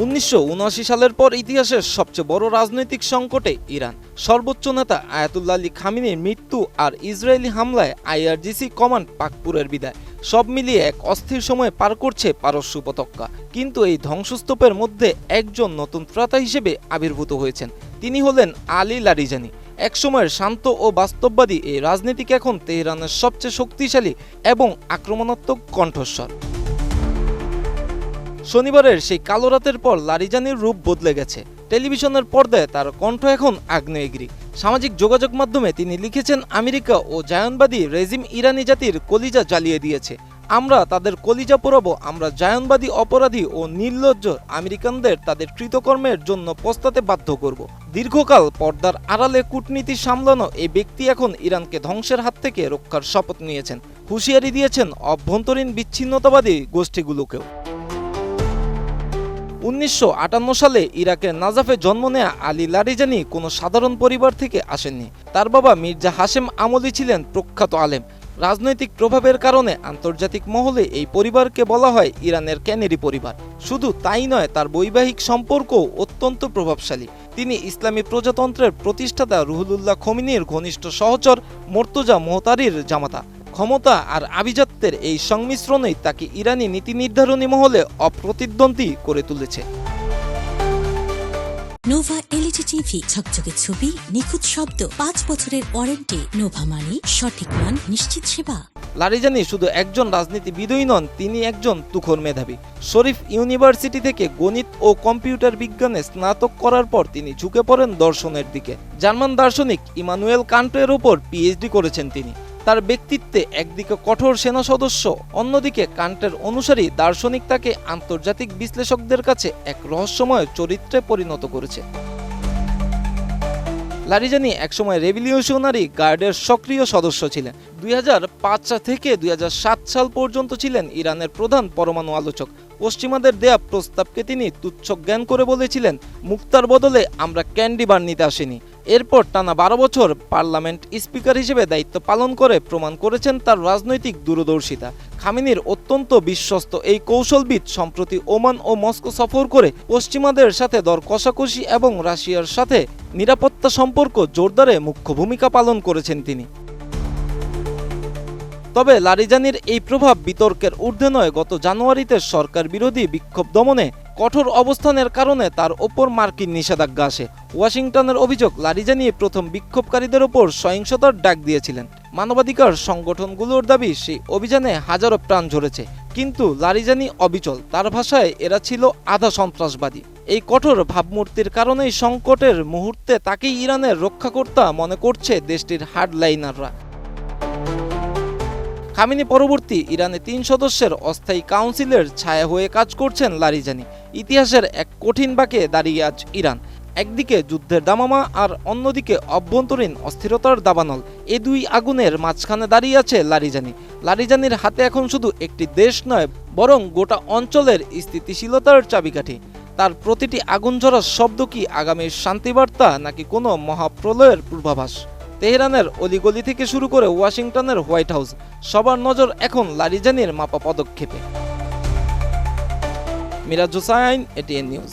1979 সালের পর ইতিহাসের সবচেয়ে বড় রাজনৈতিক সংকটে ইরান। সর্বোচ্চ নেতা আয়াতুল্লাহ আলী খামেনির মৃত্যু আর ইসরায়েলি হামলায় আইআরজিসি কমান্ড পাকপুরের বিদায়, সব মিলিয়ে এক অস্থির সময় পার করছে পারস্য উপত্যকা। কিন্তু এই ধ্বংসস্তূপের মধ্যে একজন নতুন ত্রাতা হিসেবে আবির্ভূত হয়েছেন। তিনি হলেন আলী লারিজানি। একসময়ের শান্ত ও বাস্তববাদী এই রাজনীতিক এখন তেহরানের সবচেয়ে শক্তিশালী এবং আক্রমণাত্মক কণ্ঠস্বর। শনিবারের সেই কালো রাতের পর লারিজানির রূপ বদলে গেছে। টেলিভিশনের পর্দায় তার কণ্ঠ এখন আগ্নেয়গিরি। সামাজিক যোগাযোগ মাধ্যমে তিনি লিখেছেন, আমেরিকা ও জায়নবাদী রেজিম ইরানি জাতির কলিজা জ্বালিয়ে দিয়েছে। আমরা তাদের কলিজা পোড়াবো। আমরা জায়নবাদী অপরাধী ও নির্লজ্জ আমেরিকানদের তাদের কৃতকর্মের জন্য পস্তাতে বাধ্য করব। দীর্ঘকাল পর্দার আড়ালে কূটনীতি সামলানো এই ব্যক্তি এখন ইরানকে ধ্বংসের হাত থেকে রক্ষার শপথ নিয়েছেন। হুঁশিয়ারি দিয়েছেন অভ্যন্তরীণ বিচ্ছিন্নতাবাদী গোষ্ঠীগুলোকেও। 1958 সালে ইরাকের নাজাফে জন্ম নেয়া আলী লারিজানি কোনো সাধারণ পরিবার থেকে আসেননি। তার বাবা মির্জা হাশেম আমলি ছিলেন প্রখ্যাত আলেম। রাজনৈতিক প্রভাবের কারণে আন্তর্জাতিক মহলে এই পরিবারকে বলা হয় ইরানের ক্যানেরি পরিবার। শুধু তাই নয়, তার বৈবাহিক সম্পর্কও অত্যন্ত প্রভাবশালী। তিনি ইসলামী প্রজাতন্ত্রের প্রতিষ্ঠাতা রুহুল্লাহ খোমেনির ঘনিষ্ঠ সহচর মোর্তজা মোহতারির জামাতা। ক্ষমতা আর আভিজাত্যের এই সংমিশ্রণই তাকে ইরানি নীতি নির্ধারণী মহলে অপ্রতিদ্বন্দ্বী করে তুলেছে। নোভা এলইডি টিভি, ঝকঝকে ছবি, নিখুঁত শব্দ, 5 বছরের ওয়ারেন্টি। নোভা মানে সঠিক মান, নিশ্চিত সেবা। লারিজানি শুধু একজন রাজনীতিবিদই নন, তিনি একজন তুখোর মেধাবী। শরীফ ইউনিভার্সিটি থেকে গণিত ও কম্পিউটার বিজ্ঞানে স্নাতক করার পর তিনি ঝুঁকে পড়েন দর্শনের দিকে। জার্মান দার্শনিক ইমানুয়েল কান্টের ওপর পিএইচডি করেছেন তিনি। তার ব্যক্তিত্বে একদিকে কঠোর সেনা সদস্য, অন্যদিকে কান্টের অনুসারী দার্শনিক তাকে আন্তর্জাতিক বিশ্লেষকদের কাছে এক রহস্যময় চরিত্রে পরিণত করেছে। লারিজানি একসময় রেভলিউশনারি গার্ডের সক্রিয় সদস্য ছিলেন। 2005 থেকে 2007 সাল পর্যন্ত ছিলেন ইরানের প্রধান পরমাণু আলোচক। পশ্চিমাদের দেয়া প্রস্তাবকে তিনি তুচ্ছ জ্ঞান করে বলেছিলেন, মুক্তার বদলে আমরা ক্যান্ডি বার নিতে আসিনি। এরপর টানা 12 বছর পার্লামেন্ট স্পিকার হিসেবে দায়িত্ব পালন করে প্রমাণ করেছেন তার রাজনৈতিক দূরদর্শিতা। খামেনির অত্যন্ত বিশ্বস্ত এই কৌশলবিদ সম্প্রতি ওমান ও মস্কো সফর করে পশ্চিমাদের সাথে দর কষাকষি এবং রাশিয়ার সাথে নিরাপত্তা সম্পর্ক জোরদারে মুখ্য ভূমিকা পালন করেছেন তিনি। তবে লারিজানির এই প্রভাব বিতর্কের ঊর্ধ্বে নয়। গত জানুয়ারিতে সরকার বিরোধী বিক্ষোভ দমনে কঠোর অবস্থানের কারণে তার ওপর মার্কিন নিষেধাজ্ঞা আসে। ওয়াশিংটনের অভিযোগ, লারিজানি প্রথম বিক্ষোভকারীদের ওপর সহিংসতার ডাক দিয়েছিলেন। মানবাধিকার সংগঠনগুলোর দাবি, সেই অভিযানে হাজারো প্রাণ ঝরেছে। কিন্তু লারিজানি অবিচল। তার ভাষায় এরা ছিল আধা সন্ত্রাসবাদী। এই কঠোর ভাবমূর্তির কারণেই সংকটের মুহূর্তে তাকেই ইরানের রক্ষাকর্তা মনে করছে দেশটির হার্ডলাইনাররা। খামেনি পরবর্তী ইরানে 3 সদস্যের অস্থায়ী কাউন্সিলের ছায়া হয়ে কাজ করছেন লারিজানি। ইতিহাসের এক কঠিন বাঁকে দাঁড়িয়ে আজ ইরান। একদিকে যুদ্ধের দামামা আর অন্যদিকে অভ্যন্তরীণ অস্থিরতার দাবানল। এ দুই আগুনের মাঝখানে দাঁড়িয়ে আছে লারিজানি। লারিজানির হাতে এখন শুধু একটি দেশ নয়, বরং গোটা অঞ্চলের স্থিতিশীলতার চাবিকাঠি। তার প্রতিটি আগুন ঝরার শব্দ কি আগামীর শান্তিবার্তা, নাকি কোনো মহাপ্রলয়ের পূর্বাভাস? তেহরানের অলিগলি থেকে শুরু করে ওয়াশিংটনের হোয়াইট হাউস, সবার নজর এখন লারিজানির মাপা পদক্ষেপে। Miraj Hossain, ATN news.